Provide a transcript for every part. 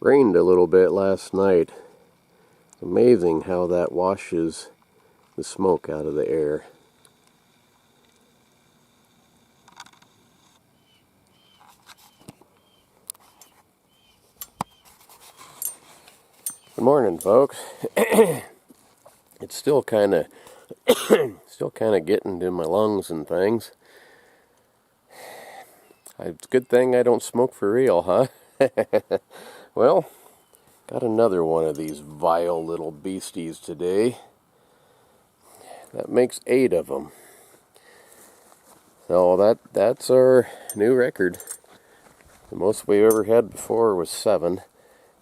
Rained a little bit last night. It's amazing how that washes the smoke out of the air. Good morning, folks. It's still kind of getting to my lungs and things. It's a good thing I don't smoke for real, huh? Well, got another one of these vile little beasties today. That makes 8 of them. So that's our new record. The most we ever had before was 7.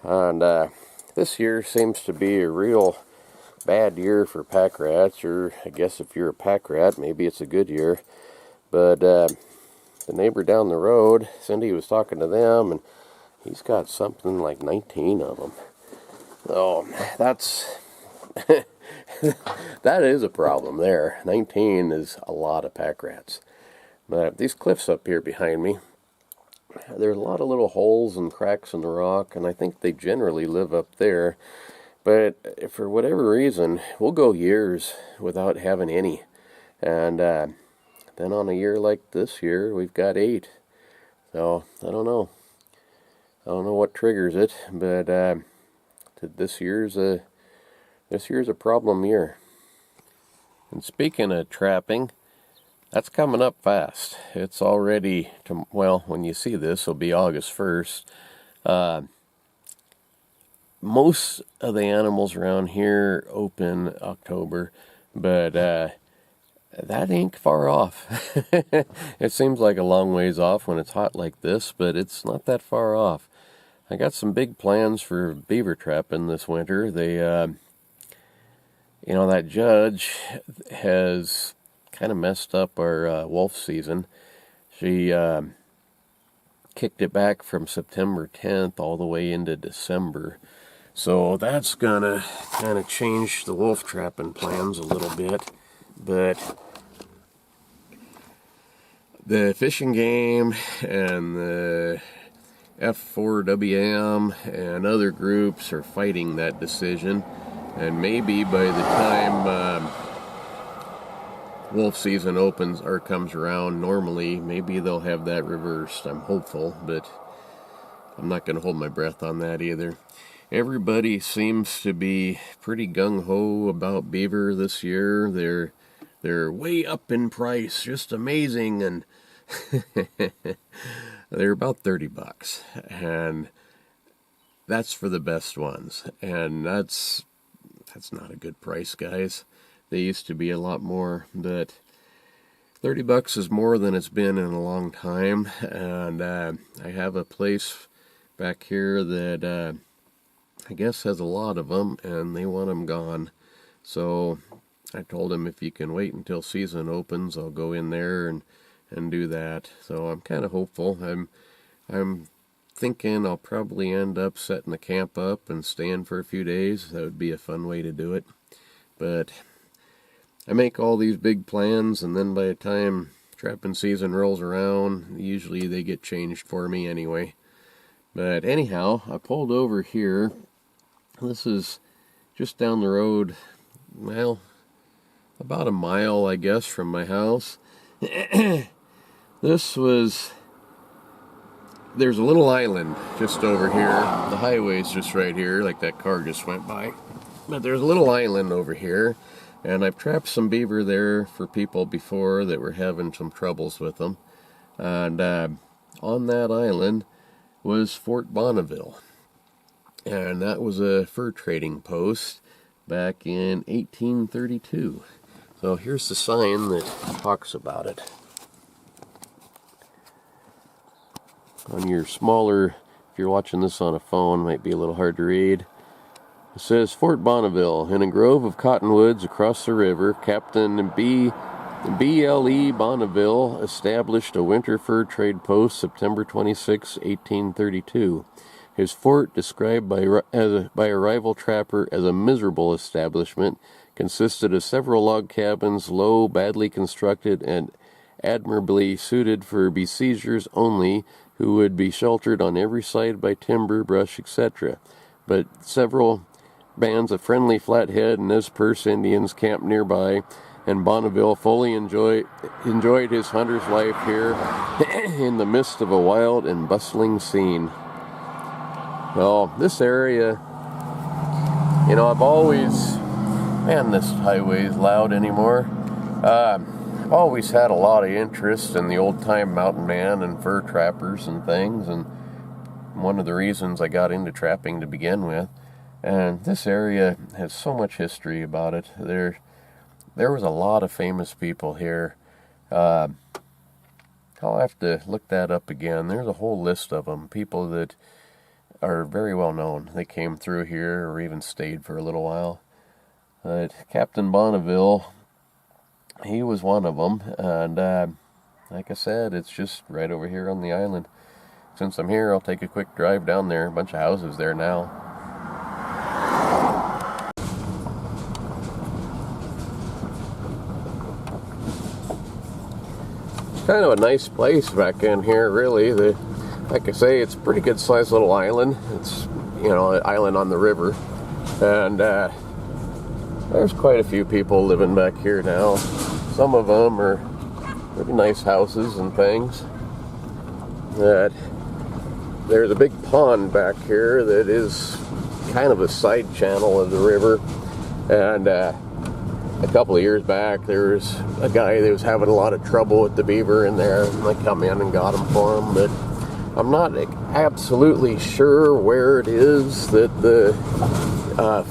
And this year seems to be a real bad year for packrats, or I guess if you're a packrat, maybe it's a good year. But the neighbor down the road, Cindy was talking to them, and he's got something like 19 of them. So that's that is a problem there. 19 is a lot of packrats. But these cliffs up here behind me, there's a lot of little holes and cracks in the rock, and I think they generally live up there. But for whatever reason, we'll go years without having any. And then on a year like this year, we've got 8. So I don't know. I don't know what triggers it, but this year's a problem year. And speaking of trapping, that's coming up fast. It's already, well, when you see this, it'll be August 1st. Most of the animals around here open October, but that ain't far off. It seems like a long ways off when it's hot like this, but it's not that far off. I got some big plans for beaver trapping this winter. They, that judge has kind of messed up our wolf season. She kicked it back from September 10th all the way into December. So that's gonna kind of change the wolf trapping plans a little bit. But the fishing game and the F4WM and other groups are fighting that decision. And maybe by the time wolf season opens or comes around normally, maybe they'll have that reversed. I'm hopeful, but I'm not going to hold my breath on that either. Everybody seems to be pretty gung-ho about beaver this year. They're way up in price, just amazing, and they're about $30, and that's for the best ones, and that's not a good price, guys. They used to be a lot more, but $30 is more than it's been in a long time. And I have a place back here that I guess has a lot of them, and they want them gone. So I told him, if you can wait until season opens, I'll go in there and do that. So I'm kind of hopeful. I'm thinking I'll probably end up setting the camp up and staying for a few days. That would be a fun way to do it. But I make all these big plans, and then by the time trapping season rolls around, usually they get changed for me anyway. But anyhow, I pulled over here. This is just down the road, well, about a mile, I guess, from my house. There's a little island just over here. The highway's just right here, like that car just went by. But there's a little island over here, and I've trapped some beaver there for people before that were having some troubles with them. And on that island was Fort Bonneville. And that was a fur trading post back in 1832. So here's the sign that talks about it. On your smaller, if you're watching this on a phone, it might be a little hard to read. It says, Fort Bonneville, in a grove of cottonwoods across the river, Captain B.L.E. Bonneville established a winter fur trade post September 26, 1832. His fort, described by a rival trapper as a miserable establishment, consisted of several log cabins, low, badly constructed, and admirably suited for besiegers only, who would be sheltered on every side by timber, brush, etc. But several bands of friendly Flathead and Nez Perce Indians camped nearby, and Bonneville fully enjoyed his hunter's life here in the midst of a wild and bustling scene. Well, this area, I've always, man, this highway is loud anymore. I've always had a lot of interest in the old-time mountain man and fur trappers and things, and one of the reasons I got into trapping to begin with. And this area has so much history about it. There was a lot of famous people here. I'll have to look that up again. There's a whole list of them, people that are very well known. They came through here or even stayed for a little while. But Captain Bonneville, he was one of them. And like I said, it's just right over here on the island. Since I'm here, I'll take a quick drive down there. A bunch of houses there now. Kind of a nice place back in here, really. Like I say, it's a pretty good sized little island. It's, an island on the river. And there's quite a few people living back here now. Some of them are pretty nice houses and things. There's a big pond back here that is kind of a side channel of the river. And a couple of years back, there was a guy that was having a lot of trouble with the beaver in there, and I come in and got him for him. But I'm not absolutely sure where it is that the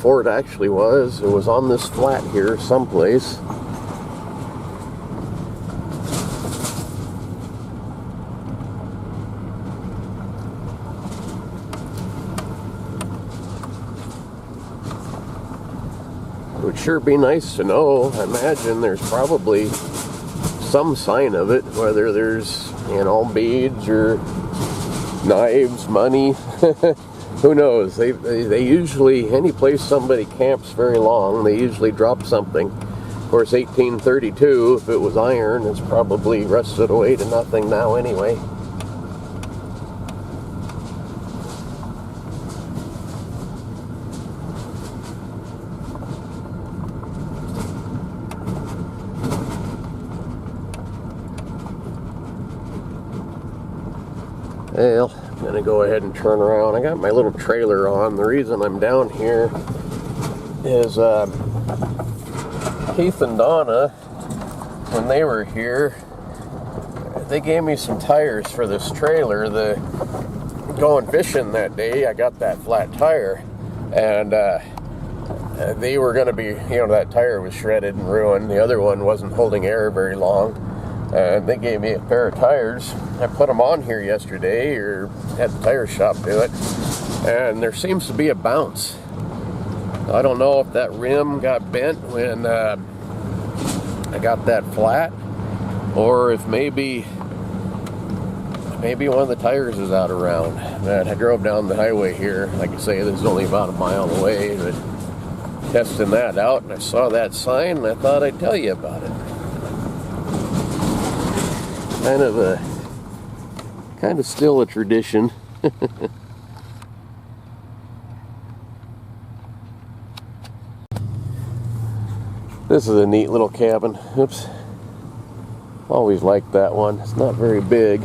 fort actually was. It was on this flat here someplace. It would sure be nice to know. I imagine there's probably some sign of it, whether there's, beads or knives, money. Who knows? They usually, any place somebody camps very long, they usually drop something. Of course, 1832, if it was iron, it's probably rusted away to nothing now anyway. Well, I'm going to go ahead and turn around. I got my little trailer on. The reason I'm down here is Keith and Donna, when they were here, they gave me some tires for this trailer. Going fishing that day, I got that flat tire, and they were going to be, that tire was shredded and ruined. The other one wasn't holding air very long. And they gave me a pair of tires. I put them on here yesterday, or had the tire shop do it, and there seems to be a bounce. I don't know if that rim got bent when I got that flat, or if maybe one of the tires is out around. And I drove down the highway here. Like I say, this is only about a mile away, but testing that out, and I saw that sign, and I thought I'd tell you about it. Kind of still a tradition. This is a neat little cabin. Oops. Always liked that one. It's not very big.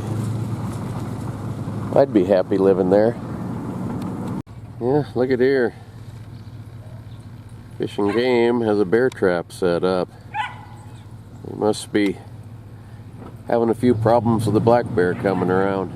I'd be happy living there. Yeah, look at here. Fish and Game has a bear trap set up. They must be having a few problems with the black bear coming around.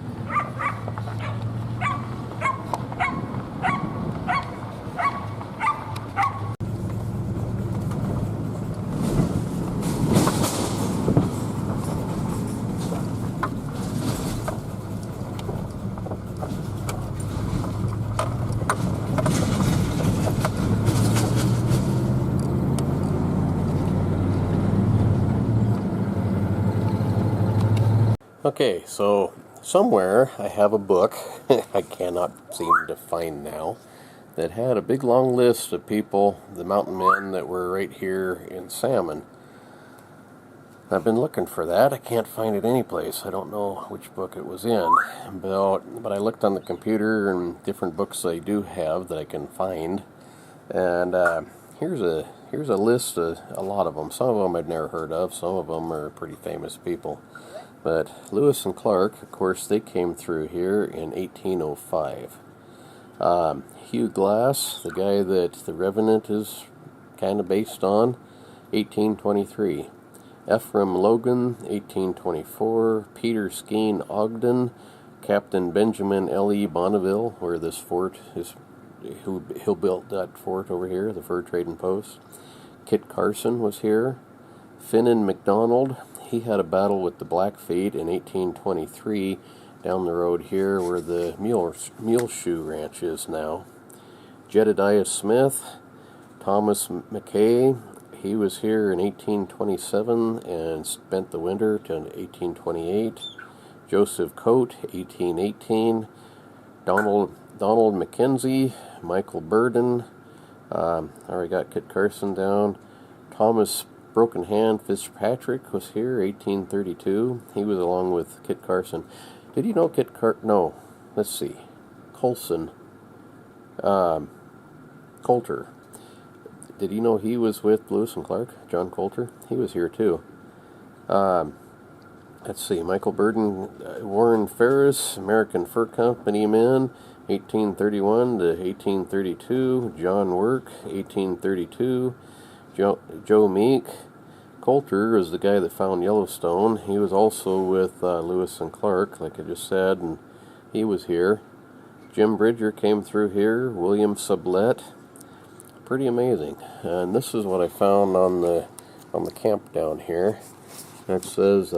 Okay, so somewhere I have a book I cannot seem to find now that had a big long list of people, the mountain men that were right here in Salmon. I've been looking for that. I can't find it anyplace. I don't know which book it was in. But I looked on the computer and different books I do have that I can find. And here's a list of a lot of them. Some of them I'd never heard of. Some of them are pretty famous people. But Lewis and Clark, of course, they came through here in 1805. Hugh Glass, the guy that The Revenant is kind of based on, 1823. Ephraim Logan, 1824. Peter Skeen Ogden, Captain Benjamin L.E. Bonneville, where this fort is, who built that fort over here, the fur trading post. Kit Carson was here. Finan MacDonald, he had a battle with the Blackfeet in 1823 down the road here where the Muleshoe Ranch is now. Jedediah Smith, Thomas McKay, he was here in 1827 and spent the winter to 1828. Joseph Coate, 1818. Donald Mackenzie, Michael Burden, I already got Kit Carson down. Thomas Broken Hand Fitzpatrick was here, 1832. He was along with Kit Carson. Did you know no, let's see. Coulter. Did you know he was with Lewis and Clark? John Coulter? He was here too. Let's see. Michael Burden, Warren Ferris, American Fur Company men, 1831 to 1832. John Work, 1832. Joe Meek. Coulter was the guy that found Yellowstone. He was also with Lewis and Clark, like I just said, and he was here. Jim Bridger came through here. William Sublette. Pretty amazing. And this is what I found on the camp down here. It says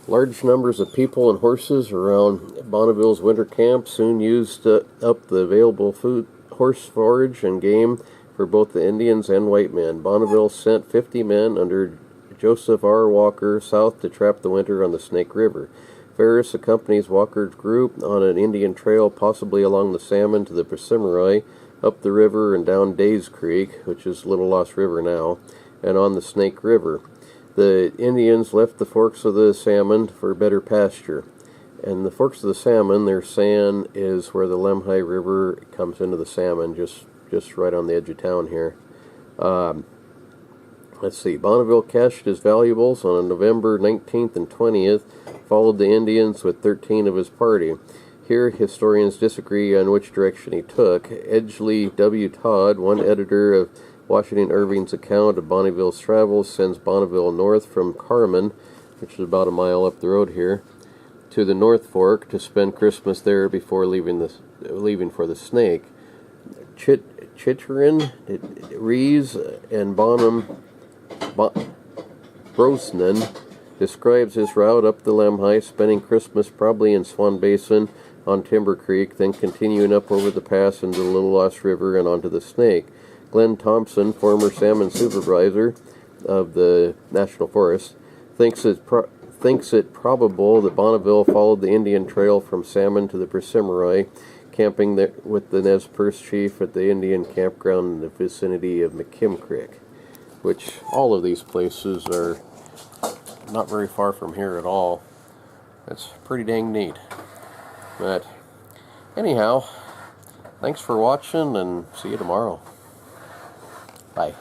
large numbers of people and horses around Bonneville's winter camp soon used up the available food, horse forage, and game for both the Indians and white men. Bonneville sent 50 men under Joseph R. Walker south to trap the winter on the Snake River. Ferris accompanies Walker's group on an Indian trail, possibly along the Salmon to the Persimmon, up the river and down Days Creek, which is Little Lost River now, and on the Snake River. The Indians left the forks of the Salmon for better pasture. And the forks of the Salmon, they're saying, is where the Lemhi River comes into the Salmon, just right on the edge of town here. Let's see. Bonneville cached his valuables on November 19th and 20th, followed the Indians with 13 of his party. Here, historians disagree on which direction he took. Edgley W. Todd, one editor of Washington Irving's account of Bonneville's travels, sends Bonneville north from Carmen, which is about a mile up the road here, to the North Fork to spend Christmas there before leaving for the Snake. Chicherin, Rees, and Brosnan describes his route up the Lemhi, spending Christmas probably in Swan Basin on Timber Creek, then continuing up over the pass into the Little Lost River and onto the Snake. Glenn Thompson, former salmon supervisor of the National Forest, thinks it probable that Bonneville followed the Indian trail from Salmon to the Persimmon, camping there with the Nez Perce chief at the Indian campground in the vicinity of McKim Creek, which all of these places are not very far from here at all. That's pretty dang neat. But anyhow, thanks for watching and see you tomorrow. Bye.